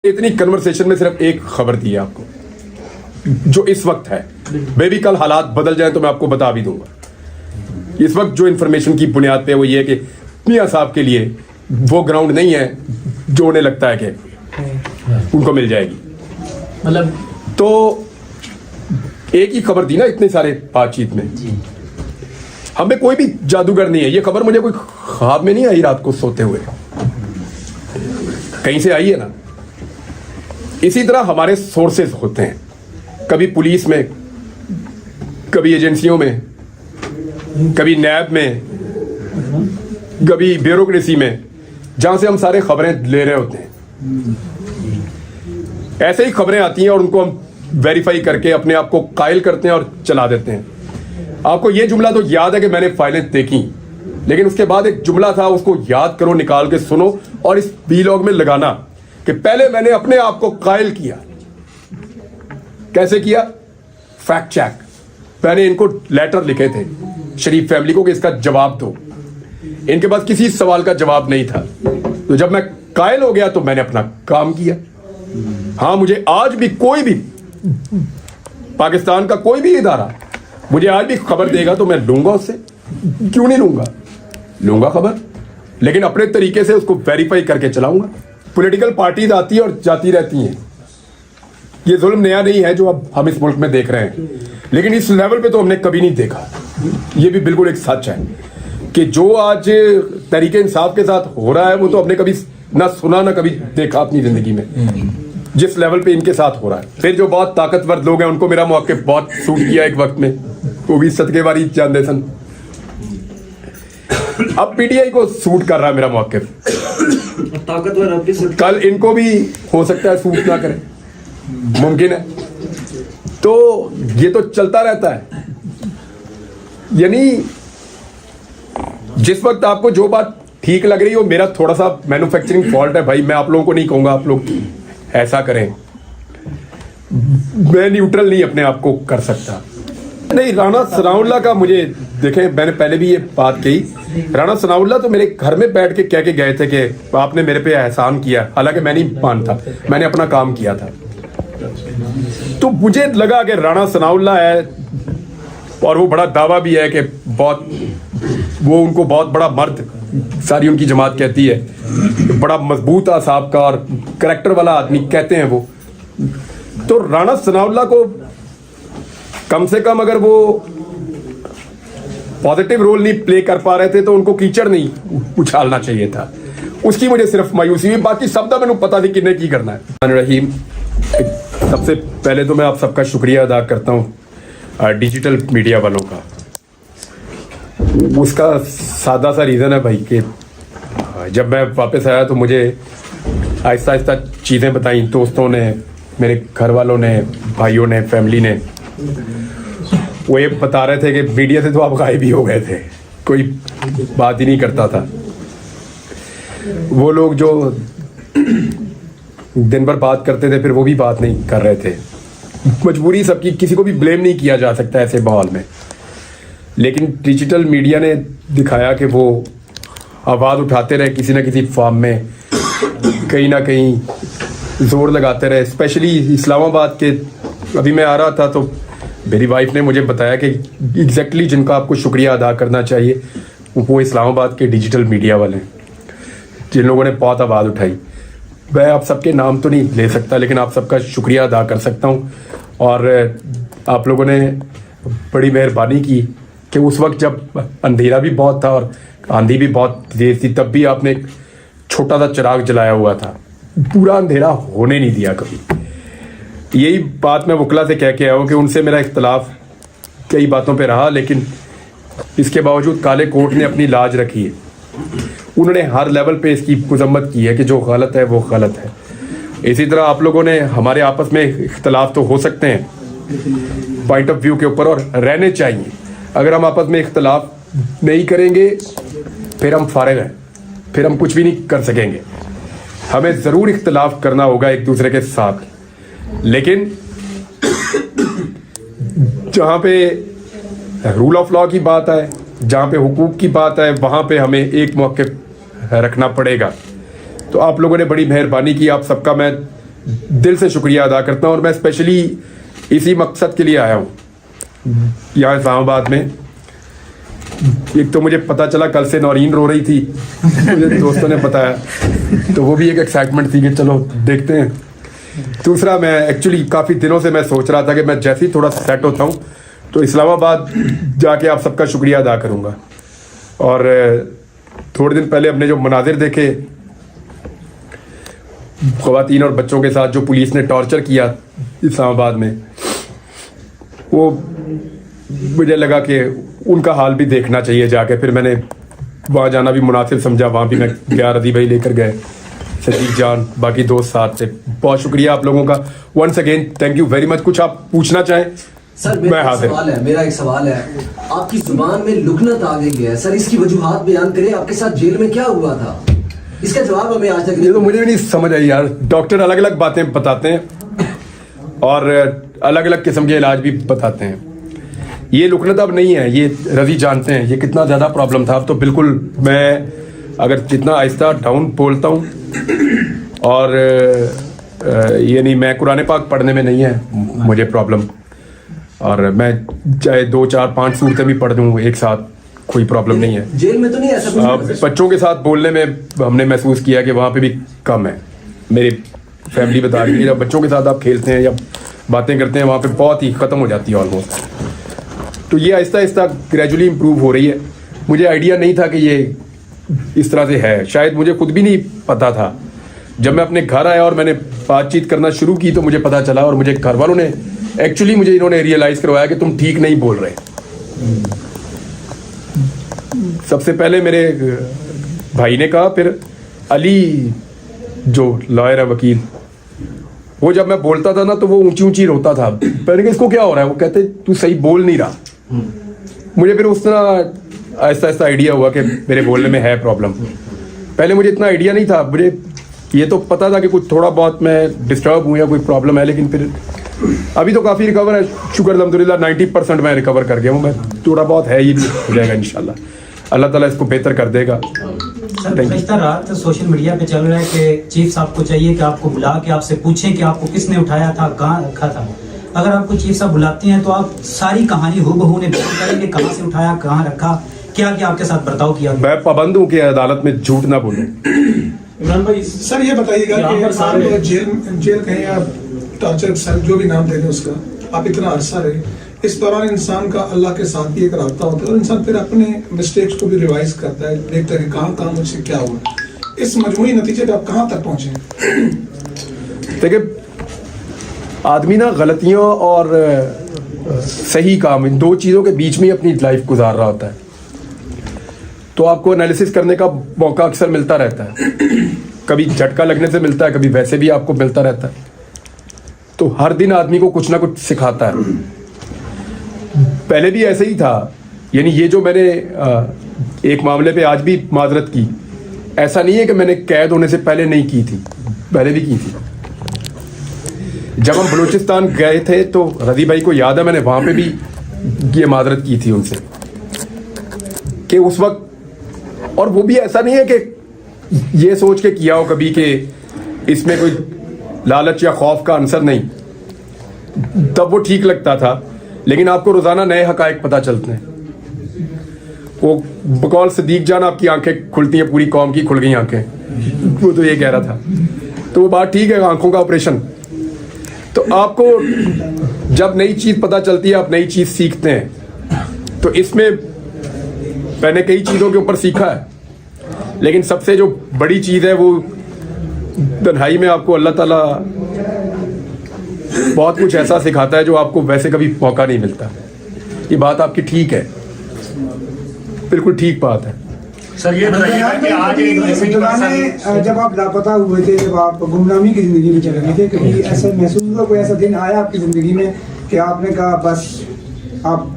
इतनी कन्वर्सेशन में सिर्फ एक खबर दी है आपको जो इस वक्त है। मे भी कल हालात बदल जाए तो मैं आपको बता भी दूंगा। इस वक्त जो इन्फॉर्मेशन की बुनियाद पे वो ये है कि मियां साहब के लिए वो ग्राउंड नहीं है जो उन्हें लगता है कि उनको मिल जाएगी। मतलब तो एक ही खबर दी ना इतने सारे बातचीत में। हमें कोई भी जादूगर नहीं है। ये खबर मुझे कोई ख्वाब में नहीं आई रात को सोते हुए, कहीं से आई है ना। इसी तरह हमारे सोर्सेज होते हैं, कभी पुलिस में, कभी एजेंसियों में, कभी नैब में, कभी ब्यूरोक्रेसी में, जहां से हम सारे खबरें ले रहे होते हैं। ऐसे ही खबरें आती हैं और उनको हम वेरीफाई करके अपने आप को कायल करते हैं और चला देते हैं। आपको ये जुमला तो याद है कि मैंने फाइलें देखी, लेकिन उसके बाद एक जुमला था, उसको याद करो, निकाल के सुनो और इस वीलॉग में लगाना कि पहले मैंने अपने आप को कायल किया। कैसे किया? Fact check. मैंने इनको लेटर लिखे थे शरीफ फैमिली को कि इसका जवाब दो। इनके पास किसी सवाल का जवाब नहीं था। तो जब मैं कायल हो गया तो मैंने अपना काम किया। हाँ, मुझे आज भी कोई भी पाकिस्तान का कोई भी इदारा मुझे आज भी खबर देगा तो मैं लूंगा उससे। क्यों नहीं लूंगा? लूंगा खबर, लेकिन अपने तरीके से उसको वेरीफाई करके चलाऊंगा। पॉलिटिकल पार्टीज आती है और जाती रहती हैं। ये जुल्म नया नहीं है जो अब हम इस मुल्क में देख रहे हैं, लेकिन इस लेवल पे तो हमने कभी नहीं देखा। ये भी बिल्कुल एक सच है कि जो आज तरीके इंसाफ के साथ हो रहा है वो तो हमने कभी ना सुना ना कभी देखा अपनी जिंदगी में, जिस लेवल पे इनके साथ हो रहा है। फिर जो बहुत ताकतवर लोग हैं उनको मेरा मौक़िफ़ बहुत सूट किया एक वक्त में, वो भी सदके वारी जानते सन। अब पीटीआई को सूट कर रहा है मेरा मौक़िफ़, ताकतवर अब भी कल इनको भी हो सकता है सूट ना करे, मुमकिन है। तो ये तो चलता रहता है। यानी जिस वक्त आपको जो बात ठीक लग रही हो, मेरा थोड़ा सा मैन्युफैक्चरिंग फॉल्ट है भाई, मैं आप लोगों को नहीं कहूंगा आप लोग ऐसा करें। मैं न्यूट्रल नहीं अपने आप को कर सकता। नहीं, राणा सनाउल्लाह का मुझे देखें, मैंने पहले भी ये बात कही, राणा सनाउल्लाह तो मेरे घर में बैठ के कह के गए थे कि आपने मेरे पे एहसान किया। हालांकि मैं नहीं मानता, मैंने अपना काम किया था। तो मुझे लगा कि राणा सनाउल्लाह है और वो बड़ा दावा भी है कि बहुत वो उनको बहुत बड़ा मर्द सारी उनकी जमात कहती है, बड़ा मजबूत आसाब का और करैक्टर वाला आदमी कहते हैं वो। तो राणा सनाउल्लाह को कम से कम अगर वो पॉजिटिव रोल नहीं प्ले कर पा रहे थे तो उनको कीचड़ नहीं उछालना चाहिए था। उसकी मुझे सिर्फ मायूसी हुई, बाकी सब दा मैंने पता नहीं किन्ने की करना है। रहीम, सबसे पहले तो मैं आप सबका शुक्रिया अदा करता हूँ डिजिटल मीडिया वालों का। उसका सादा सा रीज़न है भाई कि जब मैं वापस आया तो मुझे आहिस्ता आहिस्ता चीज़ें बताई दोस्तों ने, मेरे घर वालों ने, भाइयों ने, फैमिली ने। वो ये बता रहे थे कि मीडिया से तो आप गायब ही हो गए थे, कोई बात ही नहीं करता था। वो लोग जो दिन भर बात करते थे फिर वो भी बात नहीं कर रहे थे। मजबूरी सबकी, किसी को भी ब्लेम नहीं किया जा सकता ऐसे माहौल में। लेकिन डिजिटल मीडिया ने दिखाया कि वो आवाज़ उठाते रहे किसी ना किसी फॉर्म में, कहीं ना कहीं जोर लगाते रहे। स्पेशली इस्लामाबाद के, अभी मैं आ रहा था तो मेरी वाइफ ने मुझे बताया कि एग्जैक्टली जिनका आपको शुक्रिया अदा करना चाहिए वो इस्लामाबाद के डिजिटल मीडिया वाले, जिन लोगों ने बहुत आवाज़ उठाई। मैं आप सबके नाम तो नहीं ले सकता, लेकिन आप सबका शुक्रिया अदा कर सकता हूँ। और आप लोगों ने बड़ी मेहरबानी की कि उस वक्त जब अंधेरा भी बहुत था और आंधी भी बहुत तेज थी, तब भी आपने एक छोटा सा चिराग जलाया हुआ था, पूरा अंधेरा होने नहीं दिया कभी। यही बात मैं वकला से कह के आया हूँ कि उनसे मेरा इख्तलाफ कई बातों पे रहा, लेकिन इसके बावजूद काले कोर्ट ने अपनी लाज रखी है। उन्होंने हर लेवल पे इसकी मजम्मत की है कि जो गलत है वो गलत है। इसी तरह आप लोगों ने, हमारे आपस में इख्तलाफ तो हो सकते हैं पॉइंट ऑफ व्यू के ऊपर और रहने चाहिए। अगर हम आपस में इख्तलाफ नहीं करेंगे फिर हम फारिग हैं, फिर हम कुछ भी नहीं कर सकेंगे। हमें ज़रूर इख्तलाफ करना होगा एक दूसरे के साथ, लेकिन जहाँ पे रूल ऑफ लॉ की बात है, जहाँ पे हुकूक की बात है, वहाँ पे हमें एक मौक़िफ़ रखना पड़ेगा। तो आप लोगों ने बड़ी मेहरबानी की, आप सबका मैं दिल से शुक्रिया अदा करता हूँ और मैं स्पेशली इसी मकसद के लिए आया हूँ यहाँ इस्लामाबाद में। एक तो मुझे पता चला कल से नौरीन रो रही थी, मुझे दोस्तों ने बताया, तो वो भी एक एक्साइटमेंट थी कि चलो देखते हैं। दूसरा, मैं एक्चुअली काफ़ी दिनों से मैं सोच रहा था कि मैं जैसे ही थोड़ा सेट होता हूँ तो इस्लामाबाद जाके आप सबका शुक्रिया अदा करूँगा। और थोड़े दिन पहले हमने जो मनाजिर देखे ख़वातीन और बच्चों के साथ जो पुलिस ने टॉर्चर किया इस्लामाबाद में, वो मुझे लगा कि उनका हाल भी देखना चाहिए जाके। फिर मैंने वहाँ जाना भी मुनासिब समझा, वहाँ भी मैं गया, रदी भाई लेकर गए, सजीद जान, बाकी दोस्त साथ से। बहुत शुक्रिया आप लोगों का, once again thank you very much. कुछ आप पूछना चाहें? सर मेरा एक सवाल है, आपकी जुबान में लुकनत आ गई है सर, इसकी वजूहात बयान करें। आपके साथ जेल में क्या हुआ था, इसका जवाब हमें आज तक ये तो मुझे भी नहीं समझ आई यार। डॉक्टर अलग अलग बातें बताते हैं और अलग अलग किस्म के इलाज भी बताते हैं। ये लुकनत अब नहीं है, ये रवि जानते हैं ये कितना ज़्यादा प्रॉब्लम था। अब तो बिल्कुल मैं अगर जितना आहिस्ता डाउन बोलता हूँ, और ये नहीं, मैं कुरान पाक पढ़ने में नहीं है मुझे प्रॉब्लम, और मैं चाहे 2, 4, 5 सूरतें भी पढ़ दूँ एक साथ, कोई प्रॉब्लम नहीं है। जेल में तो नहीं ऐसा कुछ? बच्चों के साथ बोलने में हमने महसूस किया कि वहाँ पे भी कम है। मेरी फैमिली बता रही है जब बच्चों के साथ आप खेलते हैं या बातें करते हैं वहाँ पे बहुत ही ख़त्म हो जाती है ऑलमोस्ट। तो ये आहिस्ता आहिस्ता ग्रेजुअली इम्प्रूव हो रही है। मुझे आइडिया नहीं था कि ये इस तरह से है, शायद मुझे खुद भी नहीं पता था। जब मैं अपने घर आया और मैंने बातचीत करना शुरू की तो मुझे पता चला, और मुझे घर वालों ने एक्चुअली मुझे इन्होंने रियलाइज़ करवाया कि तुम ठीक नहीं बोल रहे। सबसे पहले मेरे भाई ने कहा, फिर अली जो लॉयर है, वकील, वो जब मैं बोलता था ना तो वो ऊंची ऊंची रोता था। मैंने कहा इसको क्या हो रहा है? वो कहते तू सही बोल नहीं रहा। मुझे फिर उस तरह आहिस्ता आहिस्ता आइडिया हुआ कि मेरे बोलने में है प्रॉब्लम। पहले मुझे इतना आइडिया नहीं था, मुझे ये तो पता था कि कुछ थोड़ा बहुत मैं डिस्टर्ब हूँ या कोई प्रॉब्लम है, लेकिन फिर अभी तो काफ़ी रिकवर है, शुक्र अल्हम्दुलिल्लाह 90% मैं रिकवर कर गया हूँ। मैं थोड़ा बहुत है, ये भी हो जाएगा इंशाल्लाह, अल्लाह ताला इसको बेहतर कर देगा। सर गुज़श्ता रात सोशल मीडिया पे चल रहा है कि चीफ साहब को चाहिए कि आपको बुला के आपसे पूछें कि आपको किसने उठाया था, कहाँ रखा था। अगर आपको चीफ साहब बुलाते हैं तो आप सारी कहानी हूबहू ने बयान करें कि कहाँ से उठाया, कहाँ रखा, क्या क्या आपके साथ बर्ताव किया। मैं पाबंद हूँ कि अदालत में झूठ ना बोलूँ। इमरान भाई सर ये बताइएगा कि आप जेल कहें या टॉर्चर सेल जो भी नाम दे दें उसका, आप इतना अरसा रहे, इस दौरान इंसान का अल्लाह के साथ भी एक राब्ता होता है और इंसान फिर अपने मिस्टेक्स को भी रिवाइज करता है, देखता है कि कहाँ मुझसे क्या हुआ। इस मजमूई नतीजे पे आप कहाँ तक पहुंचे? देखिए, आदमी ना गलतियों और सही काम, इन दो चीज़ों के बीच में अपनी लाइफ गुजार रहा होता है। तो आपको एनालिसिस करने का मौका अक्सर मिलता रहता है, कभी झटका लगने से मिलता है, कभी वैसे भी आपको मिलता रहता है। तो हर दिन आदमी को कुछ ना कुछ सिखाता है। पहले भी ऐसे ही था, यानी ये जो मैंने एक मामले पे आज भी माजरत की, ऐसा नहीं है कि मैंने कैद होने से पहले नहीं की थी, पहले भी की थी। जब हम बलूचिस्तान गए थे तो रदी भाई को याद है, मैंने वहाँ पे भी ये माजरत की थी उनसे कि उस वक्त, और वो भी ऐसा नहीं है कि ये सोच के किया हो कभी कि इसमें कोई लालच या खौफ का आंसर नहीं, तब वो ठीक लगता था। लेकिन आपको रोज़ाना नए हकायक पता चलते हैं। वो बकौल सदीक जान, आपकी आंखें खुलती हैं, पूरी कौम की खुल गई आंखें, वो तो ये कह रहा था। तो वो बात ठीक है, आंखों का ऑपरेशन। तो आपको जब नई चीज़ पता चलती है, आप नई चीज़ सीखते हैं। तो इसमें मैंने कई चीज़ों के ऊपर सीखा है, लेकिन सबसे जो बड़ी चीज़ है वो तन्हाई में आपको अल्लाह ताला बहुत कुछ ऐसा सिखाता है जो आपको वैसे कभी मौका नहीं मिलता। ये बात आपकी ठीक है, बिल्कुल ठीक बात है। सर ये बताइएगा कि आज एक ऐसे जब आप लापता हुए थे, जब आप गुमनामी की जिंदगी में चल रहे थे, कभी ऐसा महसूस हुआ, कोई ऐसा दिन आया आपकी जिंदगी में कि आपने कहा बस आप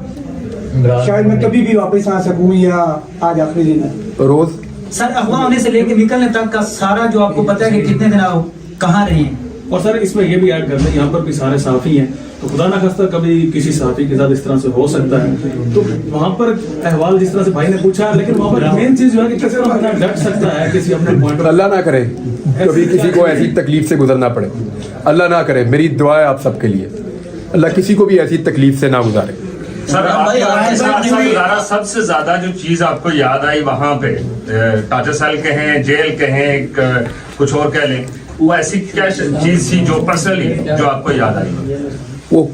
शायद मैं कभी भी वापस आ सकूं, या आज आखिरी दिन है? रोज सर अगवा होने से लेकर निकलने तक का सारा जो आपको पता है कि कितने दिन आप कहाँ रहे हैं, और सर इसमें ये भी ऐड कर दें, यहाँ पर भी सारे साफी हैं, तो खुदा ना खास्ता कभी किसी साफी के साथ इस तरह से हो सकता है, तो वहाँ पर अहवाल जिस तरह से भाई ने पूछा, लेकिन वहाँ पर मेन चीज जो है कि किस तरह बंदा डट सकता है किसी अपने पॉइंट। अल्लाह ना करे कभी किसी को ऐसी तकलीफ से गुजरना पड़े, अल्लाह ना करे। मेरी दुआ है आप सबके लिए, अल्लाह किसी को भी ऐसी तकलीफ से ना गुजारे। सर सबसे ज्यादा जो चीज आपको याद आई वहां पे, टाटा सेल कहें, जेल कहें, कुछ और कह लें, वो ऐसी क्या चीज थी जो पर्सनली जो आपको याद आई? वो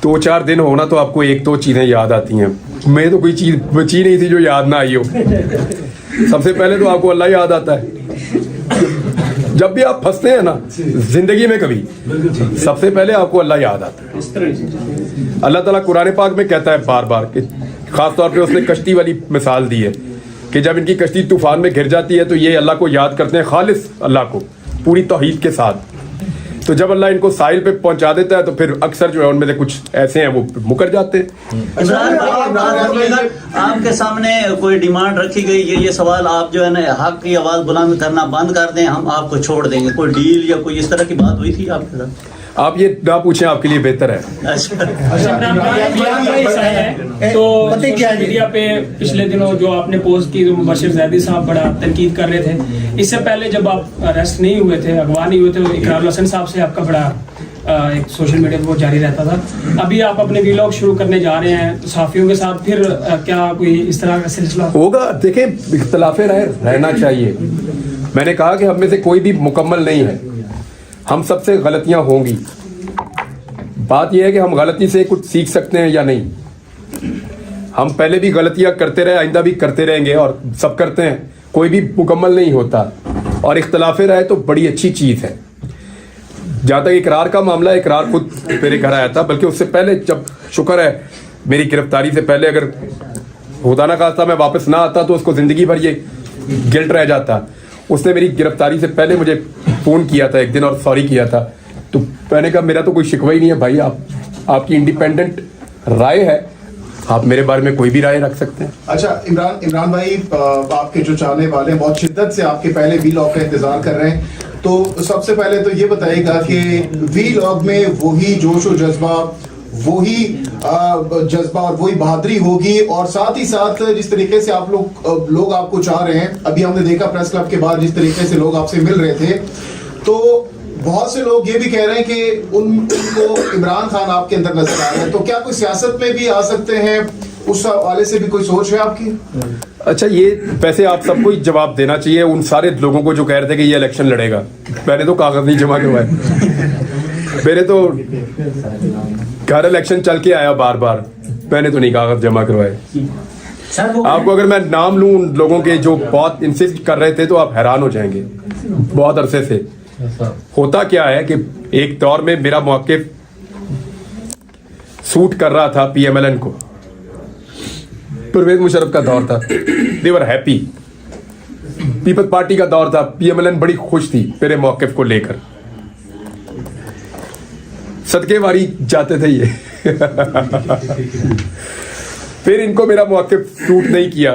2-4 दिन होना तो आपको 1-2 चीजें याद आती हैं, मैं तो कोई चीज बची नहीं थी जो याद ना आई हो। सबसे पहले तो आपको अल्लाह याद आता है। जब भी आप फंसते हैं ना जिंदगी में कभी, सबसे पहले आपको अल्लाह याद आता है। अल्लाह ताला कुरान पाक में कहता है बार बार कि खास तौर पे उसने कश्ती वाली मिसाल दी है कि जब इनकी कश्ती तूफान में घिर जाती है तो ये अल्लाह को याद करते हैं, खालिस अल्लाह को पूरी तौहीद के साथ। तो जब अल्लाह इनको साहिल पे पहुंचा देता है तो फिर अक्सर जो है उनमें से कुछ ऐसे हैं वो मुकर जाते हैं। इमरान भाई, आपके सामने कोई डिमांड रखी गई है, ये सवाल आप जो है ना हक की आवाज बुलंद करना बंद कर दें, हम आपको छोड़ देंगे, कोई डील या कोई इस तरह की बात हुई थी आपके साथ? आप ये ना पूछें, आपके लिए बेहतर है। तो सोशल मीडिया पे पिछले दिनों जो आपने पोस्ट की, मुबशिर जैदी साहब बड़ा तनकीद कर रहे थे। इससे पहले जब आप अरेस्ट नहीं हुए थे, अगवा नहीं हुए थे, इकरारुल हसन साहब से आपका बड़ा एक सोशल मीडिया पे वो जारी रहता था। अभी आप अपने वीलॉग शुरू करने जा रहे हैं तो साफियों के साथ फिर क्या कोई इस तरह का सिलसिला होगा? देखिए, इख्तिलाफे रहना चाहिए। मैंने कहा कि हम में से कोई भी मुकम्मल नहीं है, हम सबसे गलतियां होंगी। बात यह है कि हम गलती से कुछ सीख सकते हैं या नहीं। हम पहले भी गलतियां करते रहे, आइंदा भी करते रहेंगे और सब करते हैं, कोई भी मुकम्मल नहीं होता। और इख्तिलाफे रहे तो बड़ी अच्छी चीज़ है। जहाँ तक इकरार का मामला है, इकरार खुद मेरे घर आया था, बल्कि उससे पहले, जब शुक्र है मेरी गिरफ्तारी से पहले अगर खुदा ना खास्ता मैं वापस ना आता तो उसको ज़िंदगी भर ये गिल्ट रह जाता। उसने मेरी गिरफ्तारी से पहले मुझे फ़ोन किया था एक दिन और सॉरी किया था। तो मैंने कहा मेरा तो कोई शिकवा ही नहीं है भाई, आपकी इंडिपेंडेंट राय है, आप मेरे बारे में कोई भी राय रख सकते हैं। अच्छा इमरान भाई, आपके जो चाहने वाले हैं बहुत शिद्दत से आपके पहले वीलॉग का इंतजार कर रहे हैं, तो सबसे पहले तो ये बताइएगा कि वीलॉग में वही जोश और जज्बा, वही जज्बा और वही बहादुरी होगी, और साथ ही साथ जिस तरीके से आप लोग आपको चाह रहे हैं, अभी हमने देखा प्रेस क्लब के बाद जिस तरीके से लोग आपसे मिल रहे थे, तो बहुत से लोग ये भी कह रहे हैं कि उनको इमरान खान आपके अंदर नजर आ रहे हैं, तो क्या कोई सियासत में भी आ सकते हैं? उस हवाले से भी कोई सोच है आपकी? अच्छा, ये वैसे आप सबको ही जवाब देना चाहिए उन सारे लोगों को जो कह रहे थे कि ये इलेक्शन लड़ेगा। मैंने तो कागज नहीं जमा करवाए, मेरे तो घर इलेक्शन चल के आया बार बार, मैंने तो नहीं कागज जमा करवाए। आपको अगर मैं नाम लूं उन लोगों के जो बहुत इंसिस्ट कर रहे थे तो आप हैरान हो जाएंगे। बहुत अरसे से होता क्या है कि एक दौर में मेरा मौक़िफ़ सूट कर रहा था PMLN को, परवेज मुशर्रफ का दौर था, दे वर हैप्पी। पीपल्स पार्टी का दौर था, PMLN बड़ी खुश थी मेरे मौक़िफ़ को लेकर, सदके वारी जाते थे ये। फिर इनको मेरा मौक़िफ़ सूट नहीं किया।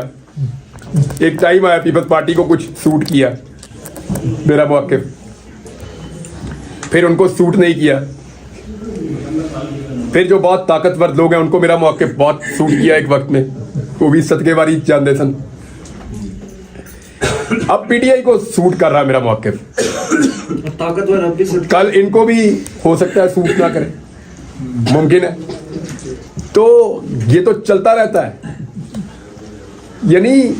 एक टाइम आया पीपल्स पार्टी को कुछ सूट किया मेरा मौक़िफ़, फिर उनको सूट नहीं किया। फिर जो बहुत ताकतवर लोग हैं उनको मेरा मौक़िफ़ बहुत सूट किया एक वक्त में, वो भी सदके वारी जानते सन। अब PTI को सूट कर रहा मेरा मौक़िफ़, ताकतवर अब भी कल इनको भी हो सकता है सूट ना करे, मुमकिन है। तो ये तो चलता रहता है। यानी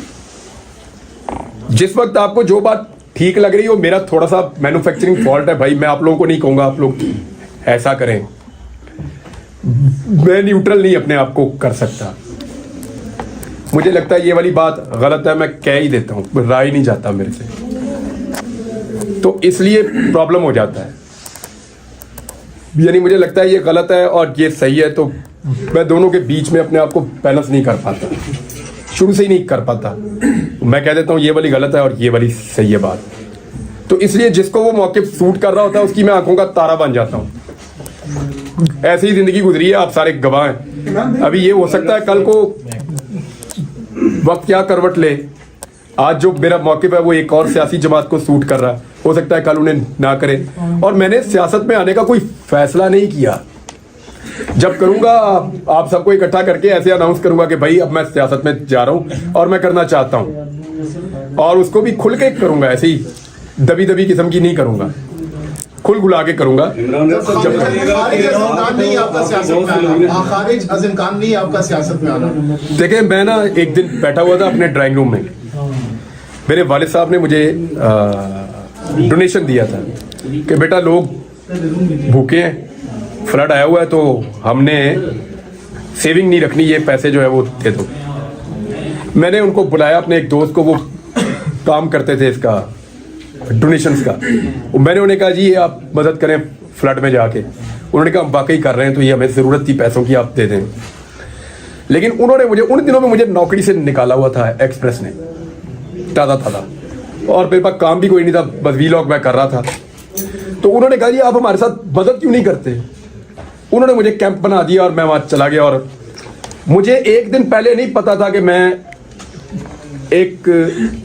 जिस वक्त आपको जो बात ठीक लग रही हो, मेरा थोड़ा सा मैन्युफैक्चरिंग फॉल्ट है भाई, मैं आप लोगों को नहीं कहूंगा आप लोग ऐसा करें, मैं न्यूट्रल नहीं अपने आप को कर सकता। मुझे लगता है ये वाली बात गलत है, मैं कह ही देता हूँ, राय नहीं जाता मेरे से, तो इसलिए प्रॉब्लम हो जाता है। यानी मुझे लगता है ये गलत है और ये सही है, तो मैं दोनों के बीच में अपने आप को बैलेंस नहीं कर पाता, शुरू से ही नहीं कर पाता। मैं कह देता हूँ ये वाली गलत है और ये वाली सही है बात। तो इसलिए जिसको वो मौक़िफ़ सूट कर रहा होता है उसकी मैं आंखों का तारा बन जाता हूँ। ऐसी ही जिंदगी गुजरी है, आप सारे गवाह हैं। अभी ये हो सकता है कल को वक्त क्या करवट ले, आज जो मेरा मौक़िफ़ है वो एक और सियासी जमात को सूट कर रहा है, हो सकता है कल उन्हें ना करें। और मैंने सियासत में आने का कोई फैसला नहीं किया। जब करूंगा आप सबको इकट्ठा करके ऐसे अनाउंस करूंगा कि भाई अब मैं सियासत में जा रहा हूं और मैं करना चाहता हूं, और उसको भी खुल के करूंगा, ऐसे ही दबी दबी किस्म की नहीं करूंगा, खुल गुला के करूंगा। देखिए मैं ना एक दिन बैठा हुआ था अपने ड्राइंग रूम में, मेरे वालिद साहब ने मुझे डोनेशन दिया था कि बेटा लोग भूखे हैं, फ्लड आया हुआ है, तो हमने सेविंग नहीं रखनी, ये पैसे जो है वो दे दो। मैंने उनको बुलाया, अपने एक दोस्त को, वो काम करते थे इसका डोनेशंस का। मैंने उन्हें कहा जी ये आप मदद करें फ्लड में जाके। उन्होंने कहा हम वाकई कर रहे हैं, तो ये हमें ज़रूरत थी पैसों की, आप दे दें। लेकिन उन्होंने मुझे उन दिनों में मुझे नौकरी से निकाला हुआ था एक्सप्रेस ने, ताज़ा ताज़ा, और मेरे पास काम भी कोई नहीं था, बस वीलॉग मैं कर रहा था। तो उन्होंने कहा जी आप हमारे साथ मदद क्यों नहीं करते। उन्होंने मुझे कैंप बना दिया और मैं वहाँ चला गया। और मुझे एक दिन पहले नहीं पता था कि मैं एक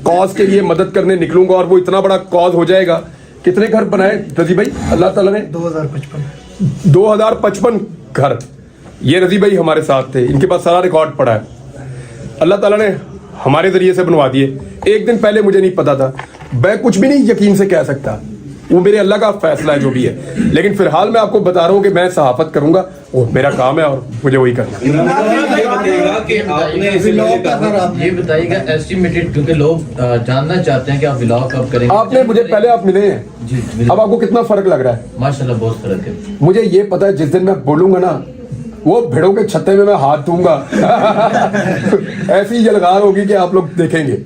कॉज के लिए मदद करने निकलूंगा और वो इतना बड़ा कॉज हो जाएगा। कितने घर बनाए रजी भाई अल्लाह ताला ने? 2055 घर। ये रजी भाई हमारे साथ थे, इनके पास सारा रिकॉर्ड पड़ा है, अल्लाह ताला ने हमारे जरिए से बनवा दिए। एक दिन पहले मुझे नहीं पता था, मैं कुछ भी नहीं यकीन से कह सकता, वो मेरे अल्लाह का फैसला है जो भी है। लेकिन फिलहाल मैं आपको बता रहा हूँ कि मैं सहाफत करूंगा, वो मेरा काम है और मुझे वही करना है। ये बताइएगा एस्टिमेटेड, क्योंकि लोग जानना चाहते हैं कि आप व्लॉग कब करेंगे। आपने मुझे पहले आप मिले हैं जी, अब आपको कितना फर्क लग रहा है? माशाल्लाह बहुत फर्क है। मुझे ये पता है जिस दिन मैं बोलूंगा ना, वो भेड़ों के छत्ते में मैं हाथ दूंगा ऐसी जलगार होगी कि आप लोग देखेंगे।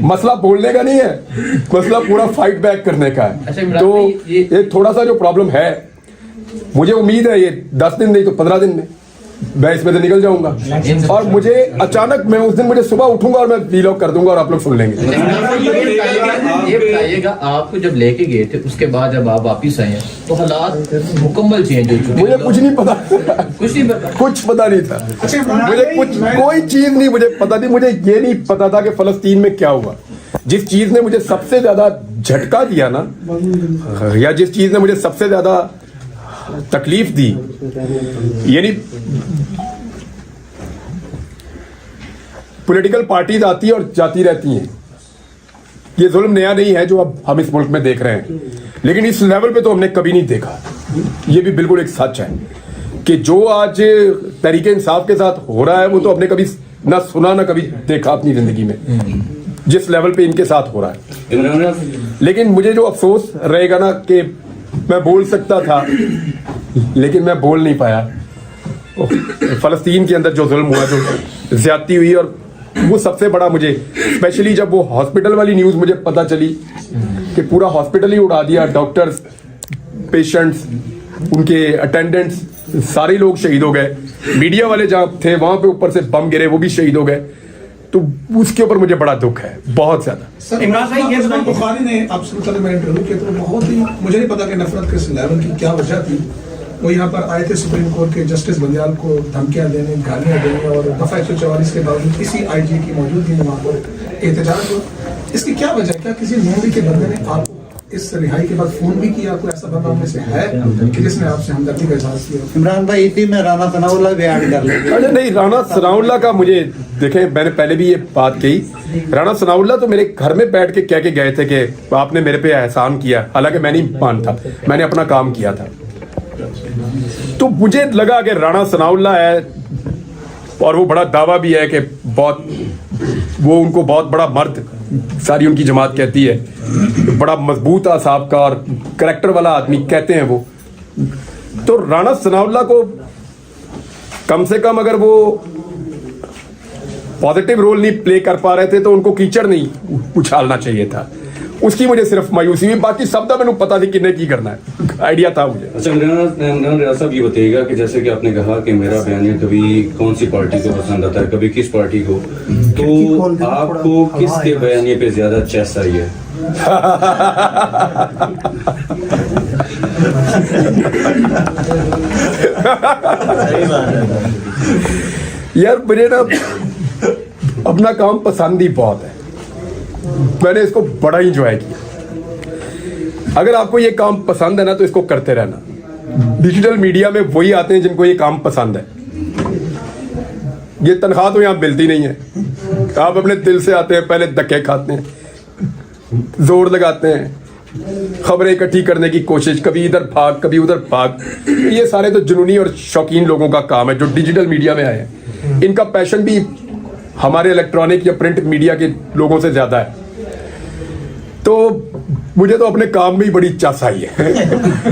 मसला बोलने का नहीं है, मसला पूरा फाइट बैक करने का है। अच्छा, तो ये थोड़ा सा जो प्रॉब्लम है, मुझे उम्मीद है ये 10 दिन नहीं तो 15 दिन में मैं इसमें से निकल जाऊंगा। और मुझे अचानक, मैं उस दिन मुझे सुबह उठूंगा और मैं वीलॉग कर दूंगा और आप लोग सुन लेंगे। ये बताइएगा आपको जब लेके गए थे, उसके बाद जब आप वापिस आए हैं तो हालात मुकम्मल चेंज हो चुके। मुझे कुछ नहीं पता, कुछ पता नहीं था मुझे, कुछ कोई चीज नहीं मुझे पता थी। मुझे ये नहीं पता था कि फलस्तीन में क्या हुआ। जिस चीज ने मुझे सबसे ज्यादा झटका दिया ना, या जिस चीज ने मुझे सबसे ज्यादा तकलीफ दी, यानी पॉलिटिकल पार्टीज आती है और जाती रहती हैं। ये जुल्म नया नहीं है जो अब हम इस मुल्क में देख रहे हैं, लेकिन इस लेवल पे तो हमने कभी नहीं देखा। ये भी बिल्कुल एक सच है कि जो आज तहरीके इंसाफ के साथ हो रहा है, वो तो हमने कभी ना सुना ना कभी देखा अपनी जिंदगी में, जिस लेवल पे इनके साथ हो रहा है। लेकिन मुझे जो अफसोस रहेगा ना कि मैं बोल सकता था लेकिन मैं बोल नहीं पाया। फलस्तीन के अंदर जो जुल्म हुआ, जो ज्यादती हुई, और वो सबसे बड़ा मुझे, स्पेशली जब वो हॉस्पिटल वाली न्यूज़ मुझे पता चली कि पूरा हॉस्पिटल ही उड़ा दिया, डॉक्टर्स, पेशेंट्स, उनके अटेंडेंट्स, सारे लोग शहीद हो गए। मीडिया वाले जहाँ थे वहाँ पे ऊपर से बम गिरे, वो भी शहीद हो गए। तो उसके ऊपर मुझे बड़ा दुख है, बहुत ज्यादा। इमरान भाई ये बुखारी ने आपसे मैं इंटरव्यू किया तो बहुत ही, मुझे नहीं पता कि नफरत किस लेवल की क्या वजह थी। वो यहाँ पर आए थे सुप्रीम कोर्ट के जस्टिस बंदियाल को धमकियां देने, गालियां देने, और दफा 144 के बावजूद किसी आईजी की मौजूदगी में वहाँ पर एहतजाज हुआ। इसकी क्या वजह? क्या किसी नोबी के बंदे ने आपको इस रिहाई के बाद फोन भी किया? कोई ऐसा बंदा में से है कि जिसने आपसे हमदर्दी का इजहार किया? इमरान भाई इसी में राना सनाउल्लाह भी ऐड कर लेंगे। अरे नहीं, राना सनाउल्लाह का मुझे, देखें मैंने पहले भी ये बात कही, राना सनाउल्लाह तो मेरे घर में बैठ के कह के गए थे कि आपने मेरे पे एहसान किया, हालांकि मैं नहीं मानता, मैंने अपना काम किया था। तो मुझे लगा कि राना सनाउल्लाह है, और वो बड़ा दावा भी है कि बहुत, वो उनको बहुत बड़ा मर्द सारी उनकी जमात कहती है, बड़ा मजबूत आसाब का और करैक्टर वाला आदमी कहते हैं वो। तो राना सनाउल्लाह को कम से कम अगर वो पॉजिटिव रोल नहीं प्ले कर पा रहे थे तो उनको कीचड़ नहीं उछालना चाहिए था। उसकी मुझे सिर्फ मायूसी हुई, बाकी सब तो मैंने पता थी किन्हें की करना है, आइडिया था मुझे। अच्छा इमरान रियाज साहब, ये बताइएगा कि जैसे कि आपने कहा कि मेरा बयान कभी कौन सी पार्टी को पसंद आता है, कभी किस पार्टी को, तो आपको किसके बयानिए पे ज्यादा चेस आई है? यार मुझे ना अपना काम पसंद ही बहुत है, मैंने इसको बड़ा ही इंजॉय किया। अगर आपको ये काम पसंद है ना तो इसको करते रहना। डिजिटल मीडिया में वही आते हैं जिनको ये काम पसंद है। ये तनख्वाह तो यहाँ मिलती नहीं है, आप अपने दिल से आते हैं, पहले धक्के खाते हैं, जोर लगाते हैं, खबरें इकट्ठी करने की कोशिश, कभी इधर भाग कभी उधर भाग। ये सारे तो जुनूनी और शौकीन लोगों का काम है जो डिजिटल मीडिया में आए हैं। इनका पैशन भी हमारे इलेक्ट्रॉनिक या प्रिंट मीडिया के लोगों से ज्यादा है। तो मुझे तो अपने काम में ही बड़ी चास आई है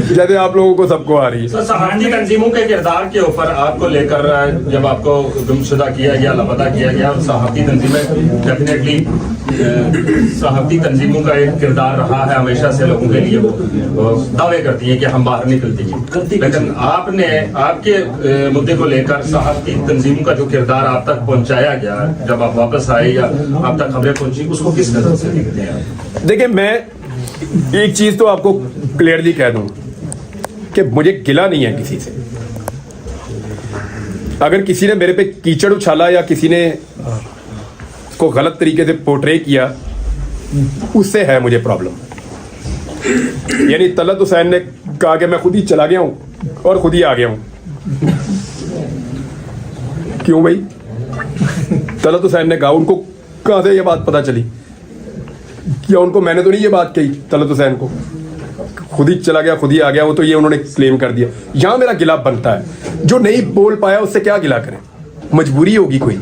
जैसे आप लोगों को सबको आ रही है। सर, सहाफ़ती तंजीमों के किरदार के ऊपर आपको लेकर जब आपको गुमशुदा किया गया, लापता किया गया, और सहाफ़ती तंजीमें डेफिनेटली सहाफ़ती तंजीमों का एक किरदार रहा है हमेशा से लोगों के लिए, वो दावे करती हैं कि हम बाहर निकलती हैं, लेकिन आपने आपके मुद्दे को लेकर सहाफ़ती तंजीमों का जो किरदार आप तक पहुंचाया गया जब आप वापस आए या आप तक खबरें पहुंची, उसको किस नजर से देखते हैं? देखिए, मैं एक चीज तो आपको क्लियरली कह दूं कि मुझे गिला नहीं है किसी से। अगर किसी ने मेरे पे कीचड़ उछाला या किसी ने को गलत तरीके से पोर्ट्रे किया, उससे है मुझे प्रॉब्लम। यानी तलत हुसैन ने कहा कि मैं खुद ही चला गया हूं और खुद ही आ गया हूं। क्यों भाई? तलत हुसैन ने कहा, उनको कहां से ये बात पता चली? या उनको मैंने तो नहीं ये बात कही तलत हुसैन को, खुद ही चला गया खुद ही आ गया, वो तो ये उन्होंने क्लेम कर दिया। यहां मेरा गिला बनता है। जो नहीं बोल पाया उससे क्या गिला करें, मजबूरी होगी कोई।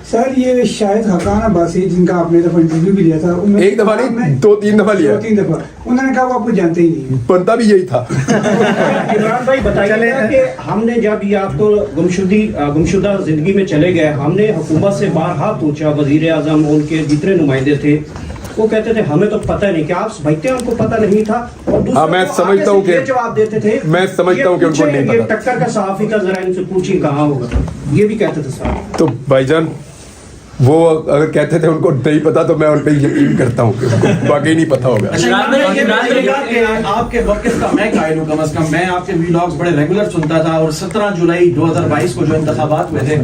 सर, ये शायद हकान अब्बासी जिनका आपने दफा इंटरव्यू भी लिया था, एक दफा नहीं, 2-3 दफा लिया। 2-3 दफा उन्होंने कहा वो आपको जानते ही नहीं। बनता भी यही था। इमरान भाई बताइए कि हमने जब ये आपको गुमशुदा जिंदगी में चले गए, हमने हुकूमत से बारहा पूछा, वजीर आजम उनके जितने नुमाइंदे थे वो कहते थे हमें तो पता नहीं, क्या आप समझते हैं उनको पता नहीं था? और दूसरा मैं समझता हूँ कि जवाब देते थे, मैं समझता हूँ कि उनको नहीं पता। टक्कर का सहाफी का जरा इनसे पूछिए कहाँ होगा, ये भी कहते थे साहब। तो भाईजान, वो अगर कहते थे उनको नहीं पता तो मैं उन पर यकीन करता हूँ कि उनको वाकई नहीं पता होगा। आपके वक्त का मैं कायल हूँ, कम अज कम मैं आपके वीलॉग्स बड़े रेगुलर सुनता था, और 17 जुलाई 2022 को जो इंतखाबात हुए थे,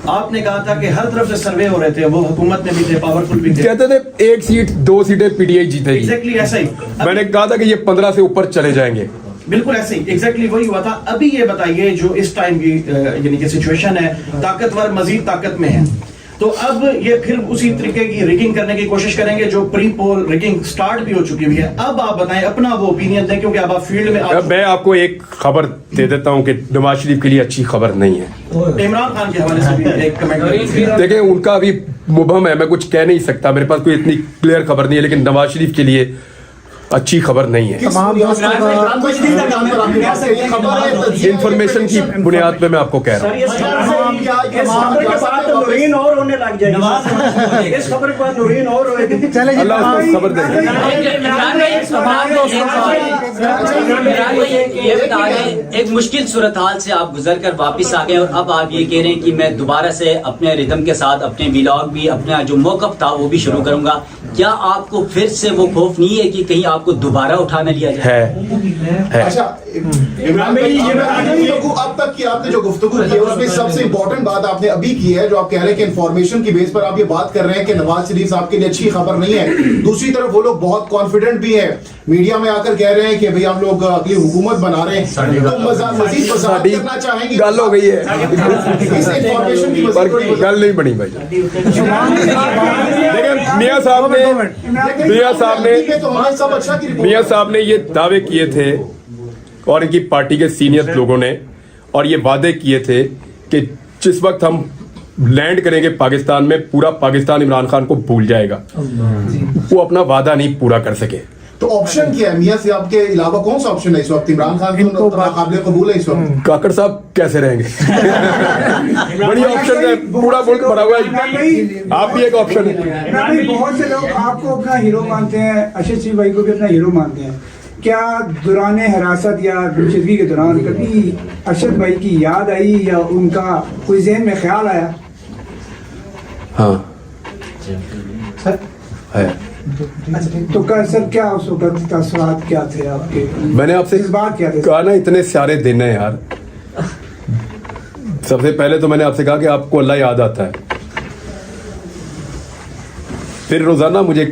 आपने कहा था कि हर तरफ से सर्वे हो रहे थे, वो हुकूमत में भी थे, पावरफुल भी थे, कहते थे 1 सीट 2 सीटें पीटीआई जीतेगी। एग्जैक्टली ऐसा ही मैंने कहा था कि ये 15 से ऊपर चले जाएंगे। बिल्कुल ऐसे ही एग्जैक्टली वही हुआ था। अभी ये बताइए, जो इस टाइम की यानी कि सिचुएशन है, ताकतवर मजीद ताकत में है, तो अब ये फिर उसी तरीके की रिगिंग करने की कोशिश करेंगे जो प्री पोल रिगिंग स्टार्ट भी हो चुकी हुई है। अब आप बताएं, अपना वो ओपिनियन दें, क्योंकि अब आप फील्ड में मैं आपको एक खबर दे देता हूं कि नवाज शरीफ के लिए अच्छी खबर नहीं है। इमरान खान के हवाले से भी एक कमेंट देखिए, उनका अभी मुबहम है, मैं कुछ कह नहीं सकता, मेरे पास कोई इतनी क्लियर खबर नहीं है, लेकिन नवाज शरीफ के लिए अच्छी खबर नहीं है। इंफॉर्मेशन की बुनियाद पे मैं आपको कह रहा हूँ। अल्लाह उसको खबर देगा। एक मुश्किल सूरत हाल से आप गुजर कर वापिस आ गए और अब आप ये कह रहे हैं कि मैं दोबारा से अपने रिदम के साथ अपने व्लॉग भी, अपना जो मौकफ था वो भी शुरू करूंगा। क्या आपको फिर से वो खौफ नहीं है कि कहीं आपको दोबारा उठा न लिया जाए? है। अच्छा, इमरान भाई, ये अब तक की आपने जो गुफ्तगू की है उसमें सबसे इंपॉर्टेंट बात आपने अभी की है, जो आप कह रहे हैं कि इंफॉर्मेशन की बेस पर आप ये बात कर रहे हैं कि नवाज शरीफ साहब के लिए अच्छी खबर नहीं है। दूसरी तरफ वो लोग बहुत कॉन्फिडेंट भी है, मीडिया में आकर कह रहे हैं कि भाई हम लोग अगली हुकूमत बना रहे हैं, तो मजीद वजाहत करना चाहेंगे? गल हो गई है, इस इंफॉर्मेशन की गल नहीं बनी भाई। देखिए, मियां साहब ने ये दावे किए थे और इनकी पार्टी के सीनियर लोगों ने, और ये वादे किए थे कि जिस वक्त हम लैंड करेंगे पाकिस्तान में, पूरा पाकिस्तान इमरान खान को भूल जाएगा। वो अपना वादा नहीं पूरा कर सके। तो ऑप्शन क्या है मियां साहब के अलावा? कौन सा ऑप्शन है इस वक्त? इमरान खान को काबिल कबूल है इस वक्त? काकड़ साहब कैसे रहेंगे? बड़ी ऑप्शन है, पूरा मुल्क भरा हुआ है, आप भी एक ऑप्शन है। बहुत से लोग आपको अपना हीरो मानते हैं, अरशद शरीफ भाई को भी अपना हीरो मानते हैं। क्या दौरान हिरासत या गुमशुदगी के दौरान कभी अरशद भाई की याद आई या उनका कोई जहन में ख्याल आया? हाँ सर है। तो सर क्या उस वक्त तासुरात क्या थे आपके? मैंने आपसे इस बात क्या थे? कहा ना, इतने सारे दिन है यार। सबसे पहले तो मैंने आपसे कहा कि आपको अल्लाह याद आता है, फिर रोजाना मुझे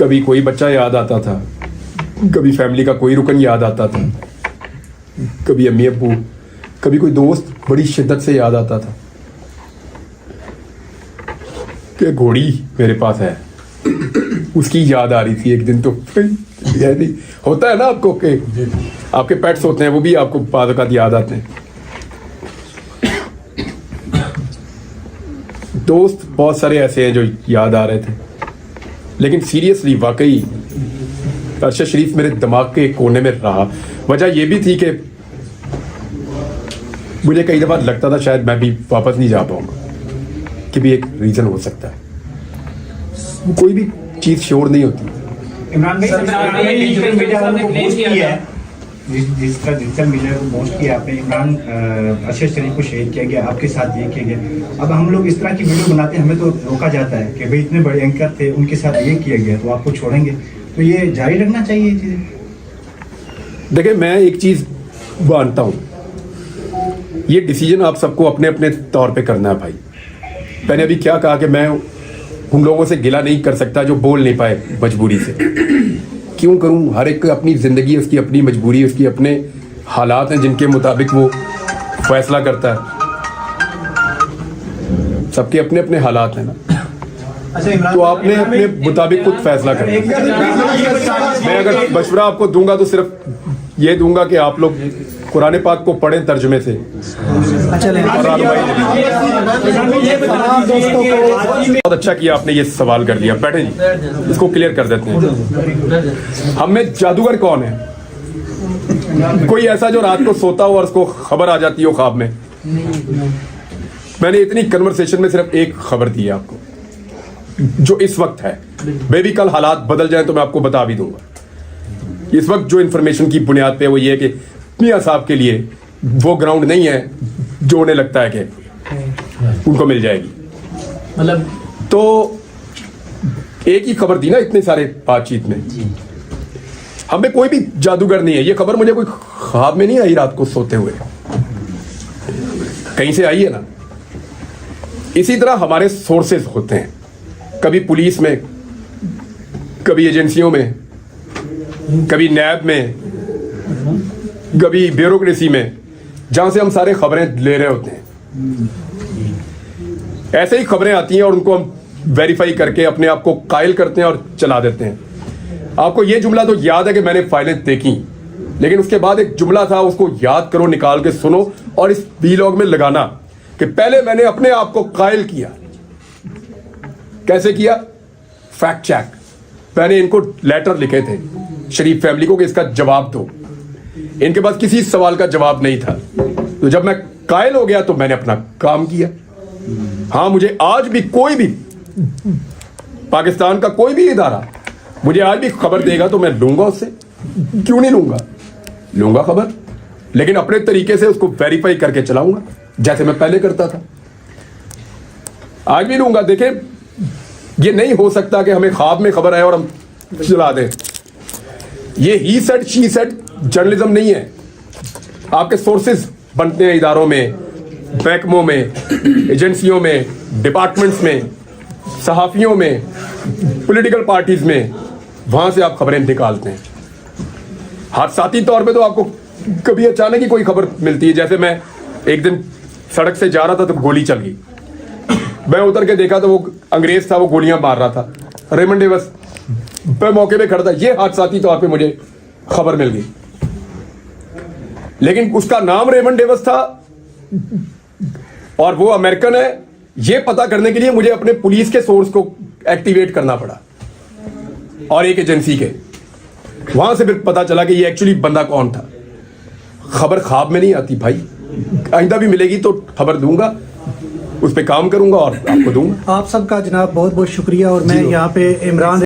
कभी कोई बच्चा याद आता था, कभी फैमिली का कोई रुकन याद आता था, कभी अम्मी अब्बू, कभी कोई दोस्त बड़ी शिद्दत से याद आता था कि घोड़ी मेरे पास है, उसकी याद आ रही थी एक दिन। तो यानी होता है ना आपको कि आपके पेट्स होते हैं, वो भी आपको बाद वक़्त याद आते हैं। दोस्त बहुत सारे ऐसे हैं जो याद आ रहे थे, लेकिन सीरियसली वाकई अरशद शरीफ मेरे दिमाग के एक कोने में रहा। वजह यह भी थी कि मुझे कई दफ़ा लगता था शायद मैं भी वापस नहीं जा पाऊंगा, कि भी एक रीज़न हो सकता है। कोई भी चीज़ श्योर नहीं होती। इमरान भाई डिजिटल मीडिया ने पोस्ट किया है, जिसका डिजिटल मीडिया को पोस्ट किया आपने, इमरान अरशद शरीफ को शेयर किया गया, आपके साथ ये किया गया। अब हम लोग इस तरह की वीडियो बनाते हैं, हमें तो रोका जाता है कि भाई इतने बड़े एंकर थे, उनके साथ ये किया गया, तो आपको छोड़ेंगे? तो ये जारी रखना चाहिए चीज़ें। देखिए, मैं एक चीज़ मानता हूँ, ये डिसीजन आप सबको अपने अपने तौर पे करना है भाई। मैंने अभी क्या कहा कि मैं उन लोगों से गिला नहीं कर सकता जो बोल नहीं पाए मजबूरी से। क्यों करूं? हर एक अपनी ज़िंदगी, उसकी अपनी मजबूरी, उसकी अपने हालात हैं जिनके मुताबिक वो फैसला करता है। सबके अपने अपने हालात हैं ना, तो आपने अपने मुताबिक खुद फैसला करना। मैं अगर मशवरा आपको दूंगा तो सिर्फ ये दूंगा कि आप लोग कुरान पाक को पढ़ें तर्जुमे से। बहुत अच्छा किया आपने ये सवाल कर लिया। बैठे जी, इसको क्लियर कर देते हैं। हम में जादूगर कौन है? कोई ऐसा जो रात को सोता हो और उसको खबर आ जाती हो ख्वाब में। मैंने इतनी कन्वर्सेशन में सिर्फ एक खबर दी है आपको जो इस वक्त है। बेबी कल हालात बदल जाए तो मैं आपको बता भी दूंगा। इस वक्त जो इन्फॉर्मेशन की बुनियाद पे वो ये है कि मियां साहब के लिए वो ग्राउंड नहीं है जो उन्हें लगता है कि उनको मिल जाएगी। मतलब तो एक ही खबर दी ना इतने सारे बातचीत में। हमें कोई भी जादूगर नहीं है। ये खबर मुझे कोई ख्वाब में नहीं आई रात को सोते हुए, कहीं से आई है ना। इसी तरह हमारे सोर्सेज होते हैं, कभी पुलिस में, कभी एजेंसियों में, कभी नैब में, कभी ब्यूरोक्रेसी में, जहां से हम सारे खबरें ले रहे होते हैं। ऐसे ही खबरें आती हैं और उनको हम वेरीफाई करके अपने आप को कायल करते हैं और चला देते हैं। आपको ये जुमला तो याद है कि मैंने फाइलें देखी, लेकिन उसके बाद एक जुमला था, उसको याद करो, निकाल के सुनो और इस वीलॉग में लगाना कि पहले मैंने अपने आप को कायल किया। कैसे किया? Fact check. मैंने इनको लेटर लिखे थे शरीफ फैमिली को कि इसका जवाब दो। इनके पास किसी सवाल का जवाब नहीं था। तो जब मैं कायल हो गया तो मैंने अपना काम किया। हाँ, मुझे आज भी कोई भी पाकिस्तान का कोई भी इदारा मुझे आज भी खबर देगा तो मैं लूंगा उससे। क्यों नहीं लूंगा? लूंगा खबर, लेकिन अपने तरीके से उसको वेरीफाई करके चलाऊंगा जैसे मैं पहले करता था। आज भी लूंगा। देखें, ये नहीं हो सकता कि हमें ख्वाब में खबर आए और हम चला दें। ये he said she said journalism नहीं है। आपके सोर्सेज बनते हैं इदारों में, महकमों में, एजेंसियों में, डिपार्टमेंट्स में, सहाफियों में, पॉलिटिकल पार्टीज में। वहां से आप खबरें निकालते हैं। हादसाती तौर पे तो आपको कभी अचानक ही कोई खबर मिलती है। जैसे मैं एक दिन सड़क से जा रहा था तो गोली चल गई। मैं उतर के देखा तो वो अंग्रेज था, वो गोलियां मार रहा था। रेमंड डेविस मैं मौके पे खड़ा था। ये हादसाती तौर पे मुझे खबर मिल गई, लेकिन उसका नाम रेमंड डेविस था और वो अमेरिकन है। ये पता करने के लिए मुझे अपने पुलिस के सोर्स को एक्टिवेट करना पड़ा और एक एजेंसी के। वहां से फिर पता चला कि ये एक्चुअली बंदा कौन था। खबर ख्वाब में नहीं आती भाई। आइंदा भी मिलेगी तो खबर दूंगा, उस पर काम करूंगा और आपको दूंगा। आप सबका जनाब बहुत बहुत शुक्रिया। और मैं यहाँ पे इमरान